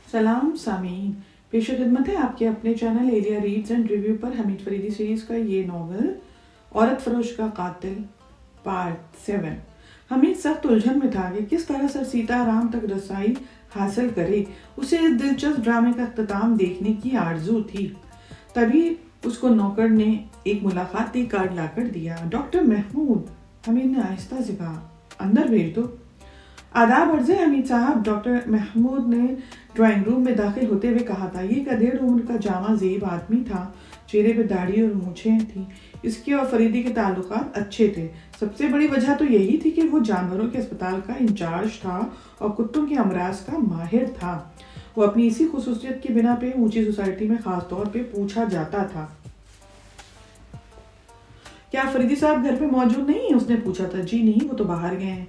सलाम सामीन, पेश खिदमत है आपके अपने channel Aliya reads and review पर हमीद फरीदी सीरीज का ये नॉवल औरत फरोश का कातिल पार्ट 7। हमीद सख्त उलझन में था कि किस तरह सर सीताराम तक रसाई हासिल करे। उसे इस दिलचस्प ड्रामे का अख्ताम देखने की आरजू थी। तभी उसको नौकर ने एक मुलाकाती कार्ड लाकर दिया। डॉक्टर महमूद, हमीद ने आहिस्ता से कहा, अंदर भेज दो। आदाब अर्ज़ हमीद साहब, डॉक्टर महमूद ने ड्राइंग रूम में दाखिल होते हुए कहा था। ये कदेड़ उम्र का जामा ज़ेब आदमी था, चेहरे पे दाढ़ी और मूछें थी। इसके और फरीदी के ताल्लुकात अच्छे थे। सबसे बड़ी वजह तो यही थी कि वो जानवरों के अस्पताल का इंचार्ज था और कुत्तों के अमराज का माहिर था। वो अपनी इसी खुसूसियत की बिना पे ऊंची सोसाइटी में खास तौर पे पूछा जाता था। क्या फरीदी साहब घर पे मौजूद नहीं है? उसने पूछा था। जी नहीं, वो तो बाहर गए हैं।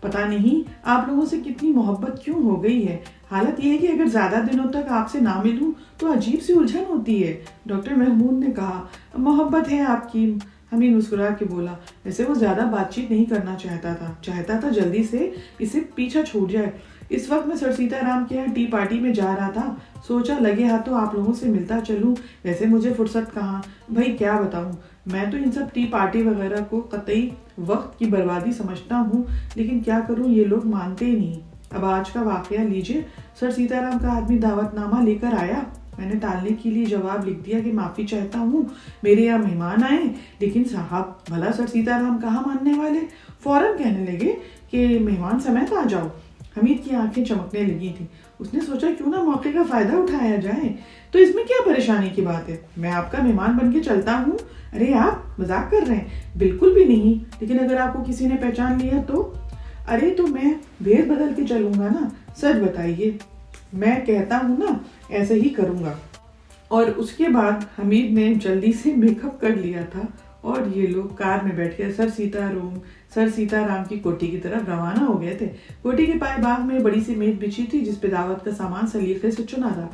पता नहीं आप लोगों से कितनी मोहब्बत क्यों हो गई है। हालत यह है कि अगर ज्यादा दिनों तक आपसे ना मिलूं तो अजीब सी उलझन होती है। डॉक्टर महमूद ने कहा। मोहब्बत है आपकी, हमीद मुस्कुरा के बोला। वैसे वो ज्यादा बातचीत नहीं करना चाहता था जल्दी से इसे पीछा छूट जाए। इस वक्त मैं सर सीताराम के यहाँ टी पार्टी में जा रहा था। सोचा लगे हाथों आप लोगों से मिलता चलूं। वैसे मुझे फुर्सत कहाँ, भाई क्या बताऊं, मैं तो इन सब टी पार्टी वगैरह को कतई वक्त की बर्बादी समझता हूँ, लेकिन क्या करूँ, ये लोग मानते ही नहीं। अब आज का वाकया लीजिए। सर सीताराम का आदमी दावतनामा लेकर आया। मैंने टालने के लिए जवाब लिख दिया कि माफी चाहता हूँ, मेरे यहाँ मेहमान आए। लेकिन साहब, भला सर सीताराम कहाँ मानने वाले। फौरन कहने लगे कि मेहमान समेत आ जाओ। हमीद की आंखें चमकने लगी थी। उसने सोचा क्यों ना मौके का फायदा उठाया जाए। तो इसमें क्या परेशानी की बात है, मैं आपका मेहमान बन के चलता हूँ। अरे आप मजाक कर रहे हैं? बिल्कुल भी नहीं, लेकिन अगर आपको किसी ने पहचान लिया तो? अरे तो मैं भेद बदल के चलूंगा ना, सच बताइए। मैं कहता हूँ ना, ऐसे ही करूंगा। और उसके बाद हमीद ने जल्दी से मेकअप कर लिया था और ये लोग कार में बैठ कर सर सीताराम की कोठी की तरफ रवाना हो गए थे। कोठी के पाए बाग में बड़ी सी मेज बिछी थी जिसपे दावत का सामान सलीके से चुना था।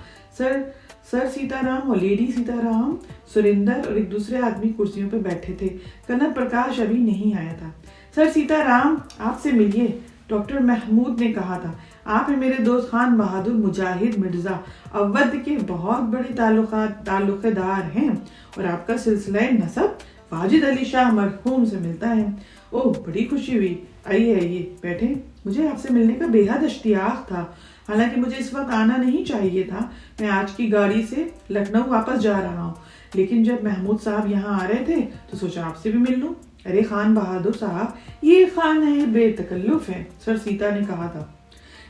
सर सीताराम और लेडी सीताराम, सुरेंदर और एक दूसरे आदमी कुर्सियों पर बैठे थे। कनक प्रकाश अभी नहीं आया था। सर सीताराम, आपसे मिलिए, डॉक्टर महमूद ने कहा था। आप हैं मेरे दोस्त खान बहादुर मुजाहिद मिर्जा, अवध के बहुत बड़े ताल्लुकेदार हैं और आपका सिलसिला नसब वाजिद अली शाह मरहूम से मिलता है। ओह, बड़ी खुशी हुई। आइए आइए बैठे। मुझे आपसे मिलने का बेहद इश्तियाक था। हालांकि मुझे इस वक्त आना नहीं चाहिए था। मैं आज की गाड़ी से लखनऊ वापस जा रहा हूँ, लेकिन जब महमूद साहब यहाँ आ रहे थे तो सोचा आपसे भी मिल लूं। अरे खान बहादुर साहब, ये खान है, बेतकल्लुफ है, सर सीता ने कहा था।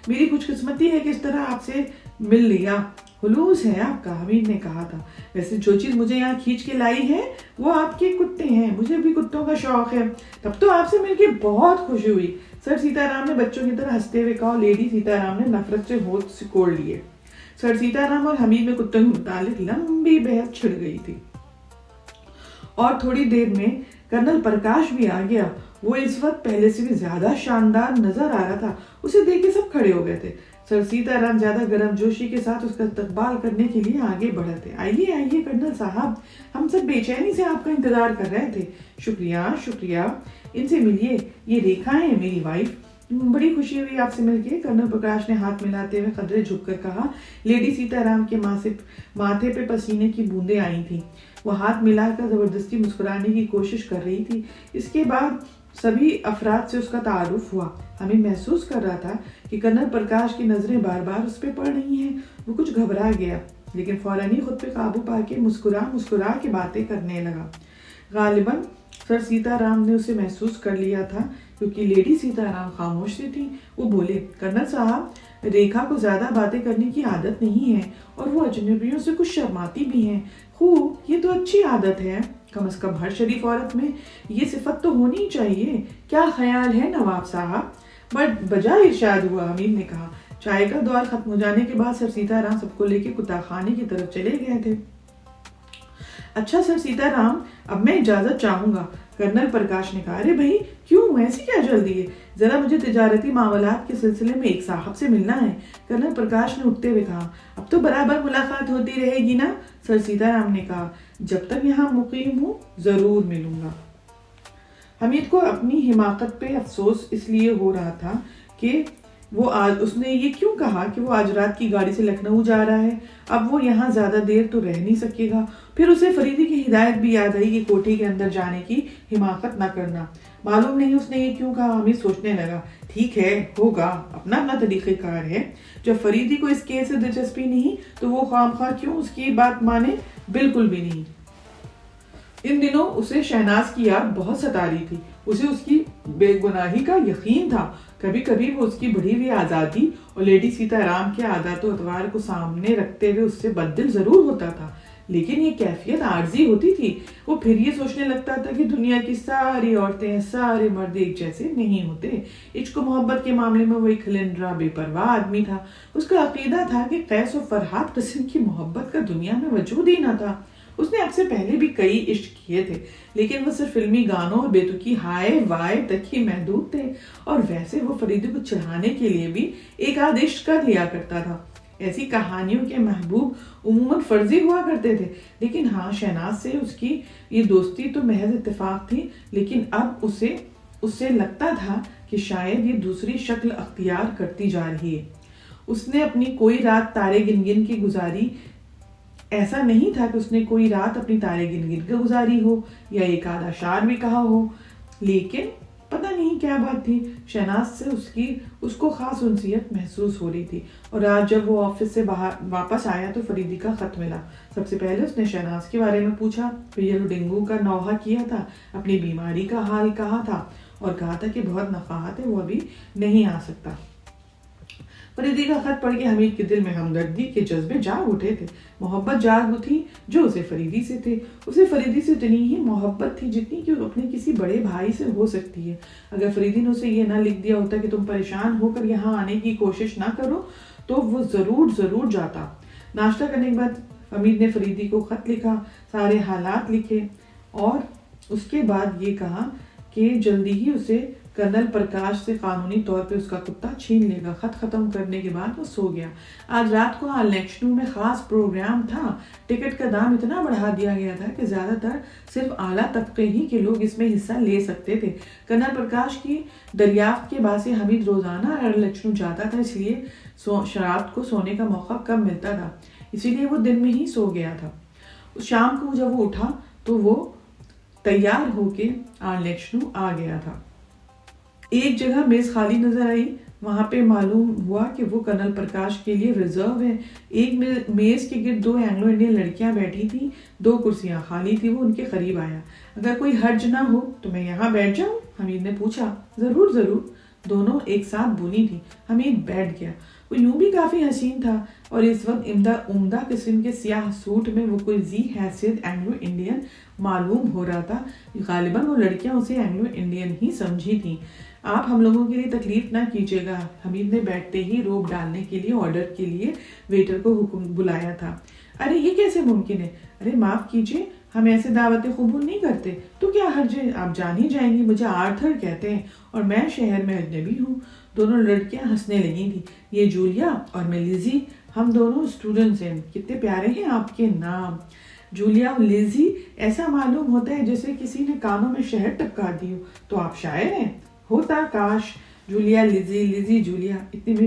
मेरी खुशकिस्मती है कि इस तरह आपसे मिल लिया। हुलूस है आपका, हमीद ने कहा था। वैसे जो चीज मुझे यहाँ खींच के लाई है वो आपके कुत्ते हैं। मुझे भी कुत्तों का शौक है। तब तो आपसे मिलके बहुत खुशी हुई, सर सीताराम ने बच्चों की तरह हंसते हुए कहा। लेडी सीताराम ने नफरत से होठ सिकोड़ लिए। सर सीताराम और हमीद में कुत्तों के मुतालिक लंबी बहस छिड़ गई थी और थोड़ी देर में कर्नल प्रकाश भी आ गया। वो इस वक्त पहले से भी ज्यादा शानदार नजर आ रहा था। उसे देख के सब खड़े हो गए थे। सर सीताराम ज्यादा गर्मजोशी के साथ उसका इस्तकबाल करने के लिए आगे बढ़े थे। आइए आइए कर्नल साहब, हम सब बेचैनी से आपका इंतजार कर रहे थे। शुक्रिया शुक्रिया, इनसे मिलिए, ये रेखा है मेरी वाइफ। बड़ी खुशी हुई आपसे मिलके, कर्नल प्रकाश ने हाथ मिलाते हुए कदरे झुककर कहा। लेडी सीताराम के माथे पे पसीने की बूंदें आई थी। वो हाथ मिलाकर जबरदस्ती मुस्कुराने की कोशिश कर रही थी। इसके बाद सभी अफराद से उसका तारुफ हुआ। हमें महसूस कर रहा था कि कर्नल प्रकाश की नजरें बार बार उस पर पड़ रही हैं। वो कुछ घबरा गया, लेकिन फौरन ही खुद पे काबू पाके मुस्कुरा के बातें करने लगा। गालिबन सर सीताराम ने उसे महसूस कर लिया था, क्योंकि लेडी सीताराम खामोश सी थी। वो बोले, कर्नल साहब, रेखा को ज्यादा बातें करने की आदत नहीं है और वो अजनबियों से कुछ शर्माती भी हैं। खूब, ये तो अच्छी आदत है। कम से कम हर शरीफ औरत में ये सिफत तो होनी चाहिए। क्या ख्याल है नवाब साहब? बट बजाय इरशाद हुआ, हमीद ने कहा। चाय का दौर खत्म हो जाने के बाद सर सीताराम सबको लेके कुत्ताखाने की तरफ चले गए थे। अच्छा सर सीताराम, अब मैं इजाजत चाहूंगा, कर्नल प्रकाश ने कहा। अरे भाई क्यों, ऐसी क्या जल्दी है? जरा मुझे तिजारती मामलात के सिलसिले में एक साहब से मिलना है, कर्नल प्रकाश ने उठते हुए कहा। अब तो बराबर मुलाकात होती रहेगी ना, सर सीताराम ने कहा। जब तक यहाँ मुकीम हूँ जरूर मिलूंगा। हमीद को अपनी हिमाकत पे अफसोस इसलिए हो रहा था कि وہ آج اس نے یہ کیوں کہا کہ وہ آج رات کی گاڑی سے لکھنؤ جا رہا ہے، اب وہ یہاں زیادہ دیر تو رہ نہیں سکے گا۔ پھر اسے فریدی کی ہدایت بھی یاد آئی کہ کوٹھی کے اندر جانے کی حماقت نہ کرنا۔ معلوم نہیں اس نے یہ کیوں کہا، حمید سوچنے لگا، ٹھیک ہے، ہوگا، اپنا اپنا طریقہ کار ہے۔ جب فریدی کو اس کیس سے دلچسپی نہیں تو وہ خواہ مخواہ کیوں اس کی بات مانے؟ بالکل بھی نہیں۔ ان دنوں اسے شہناز کی یاد بہت ستا رہی تھی۔ اسے اس کی بے گناہی کا یقین تھا۔ کبھی کبھی وہ اس کی بڑھی ہوئی آزادی اور لیڈی سیتا رام کے عادات و اطوار کو سامنے رکھتے ہوئے اس سے بددل ضرور ہوتا تھا، لیکن یہ کیفیت عارضی ہوتی تھی۔ وہ پھر یہ سوچنے لگتا تھا کہ دنیا کی ساری عورتیں، سارے مرد ایک جیسے نہیں ہوتے۔ عشق و محبت کے معاملے میں وہ ایک خلندرا بے پرواہ آدمی تھا۔ اس کا عقیدہ تھا کہ قیس و فرحات قسم کی محبت کا دنیا میں وجود ہی نہ تھا۔ اس نے اب سے پہلے بھی کئی عشق کیے تھے، لیکن وہ صرف فلمی گانوں اور بیتوکی ہائے وائے تک ہی محدود تھے، اور ویسے وہ فریدی کو چڑھانے کے لیے بھی ایک آدھ عشق کر لیا کرتا تھا۔ ایسی کہانیوں کے محبوب عموماً فرضی ہوا کرتے تھے، لیکن ہاں، شہناز سے اس کی یہ دوستی تو محض اتفاق تھی، لیکن اب اسے لگتا تھا کہ شاید یہ دوسری شکل اختیار کرتی جا رہی ہے۔ اس نے اپنی کوئی رات تارے گن گن کی گزاری، ایسا نہیں تھا کہ اس نے کوئی رات اپنی تارے گن گن کے گزاری ہو یا ایک آدھ اشعار بھی کہا ہو، لیکن پتہ نہیں کیا بات تھی، شہناز سے اس کو خاص انسیت محسوس ہو رہی تھی۔ اور آج جب وہ آفس سے واپس آیا تو فریدی کا خط ملا۔ سب سے پہلے اس نے شہناز کے بارے میں پوچھا، پھر ڈینگو کا نوحہ کیا تھا، اپنی بیماری کا حال کہا تھا اور کہا تھا کہ بہت نفاحت ہے، وہ ابھی نہیں آ سکتا۔ فریدی کا خط پڑھ کے حمید کے دل میں ہمدردی کے جذبے جاگ اٹھے تھے۔ محبت جاگ اٹھی جو اسے فریدی سے تھے۔ اسے فریدی سے اتنی ہی محبت تھی جتنی کہ اپنے کسی بڑے بھائی سے ہو سکتی ہے۔ اگر فریدی نے اسے یہ نہ لکھ دیا ہوتا کہ تم پریشان ہو کر یہاں آنے کی کوشش نہ کرو تو وہ ضرور جاتا۔ ناشتہ کرنے کے بعد حمید نے فریدی کو خط لکھا، سارے حالات لکھے اور اس کے بعد یہ کہا کہ جلدی ہی اسے کرنل پرکاش سے قانونی طور پہ اس کا کتا چھین لے گا۔ خط ختم کرنے کے بعد وہ سو گیا۔ آج رات کو لکھنؤ میں خاص پروگرام تھا۔ ٹکٹ کا دام اتنا بڑھا دیا گیا تھا کہ زیادہ تر صرف اعلیٰ طبقے ہی کے لوگ اس میں حصہ لے سکتے تھے۔ کرنل پرکاش کی دریافت کے بعد سے حمید روزانہ لکھنؤ جاتا تھا، اس لیے رات کو سونے کا موقع کم ملتا تھا، اسی لیے وہ دن میں ہی سو گیا تھا۔ شام کو جب وہ اٹھا تو وہ تیار ہو کے لکھنؤ آ گیا تھا۔ ایک جگہ میز خالی نظر آئی، وہاں پہ معلوم ہوا کہ وہ کرنل پرکاش کے لیے ریزرو ہے۔ ایک میز کے گرد 2 اینگلو انڈین لڑکیاں بیٹھی تھیں، 2 کرسیاں خالی تھی۔ وہ ان کے قریب آیا۔ اگر کوئی حرج نہ ہو تو میں یہاں بیٹھ جاؤں؟ حمید نے پوچھا۔ ضرور ضرور، دونوں ایک ساتھ بولی تھی۔ حمید بیٹھ گیا۔ وہ یوں بھی کافی حسین تھا اور اس وقت عمدہ قسم کے سیاہ سوٹ میں وہ کوئی ذی حیثیت اینگلو انڈین معلوم ہو رہا تھا۔ غالباً وہ لڑکیاں اسے اینگلو انڈین ہی سمجھی تھیں۔ آپ ہم لوگوں کے لیے تکلیف نہ کیجیے گا، حمید نے بیٹھتے ہی روب ڈالنے کے لیے آرڈر کے لیے ویٹر کو حکم بلایا تھا۔ ارے یہ کیسے ممکن ہے؟ ارے معاف کیجیے، ہم ایسے دعوتیں قبول نہیں کرتے۔ تو کیا حرج ہے، آپ جان ہی جائیں گی، مجھے آرتھر کہتے ہیں اور میں شہر میں اجنبی ہوں۔ دونوں لڑکیاں ہنسنے لگی تھیں۔ یہ جولیا اور میں لیزی، ہم دونوں اسٹوڈنٹس ہیں۔ کتنے پیارے ہیں آپ کے نام، جولیا اور لیزی۔ ایسا معلوم ہوتا ہے جیسے کسی نے کانوں میں شہد ٹپکا دی ہو۔ تو آپ شاعر ہیں؟ ہوتا کاش۔ Julia lazy, lazy Julia. اتنے میں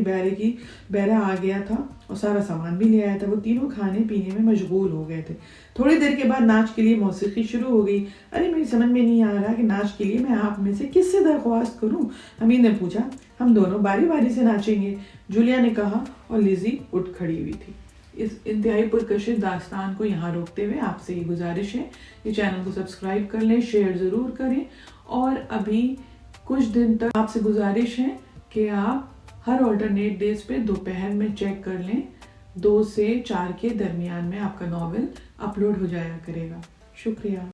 بیرا آ گیا تھا اور سارا سامان بھی لے آیا تھا۔ وہ تینوں کھانے پینے میں مشغول ہو گئے تھے۔ تھوڑی دیر کے بعد ناچ کے لیے موسیقی شروع ہو گئی۔ ارے میری سمجھ میں نہیں آ رہا کہ ناچ کے لیے میں آپ میں سے کس سے درخواست کروں؟ حمید نے پوچھا۔ ہم دونوں باری باری سے ناچیں گے، جولیا نے کہا اور لیزی اٹھ کھڑی ہوئی تھی۔ اس انتہائی پرکشش داستان کو یہاں روکتے ہوئے آپ سے یہ گزارش ہے کہ چینل کو سبسکرائب کر لیں، شیئر ضرور کریں، اور ابھی کچھ دن تک آپ سے گزارش ہے کہ آپ ہر آلٹرنیٹ ڈیز پہ دوپہر میں چیک کر لیں، 2 سے 4 کے درمیان میں آپ کا ناول اپلوڈ ہو جایا کرے گا۔ شکریہ۔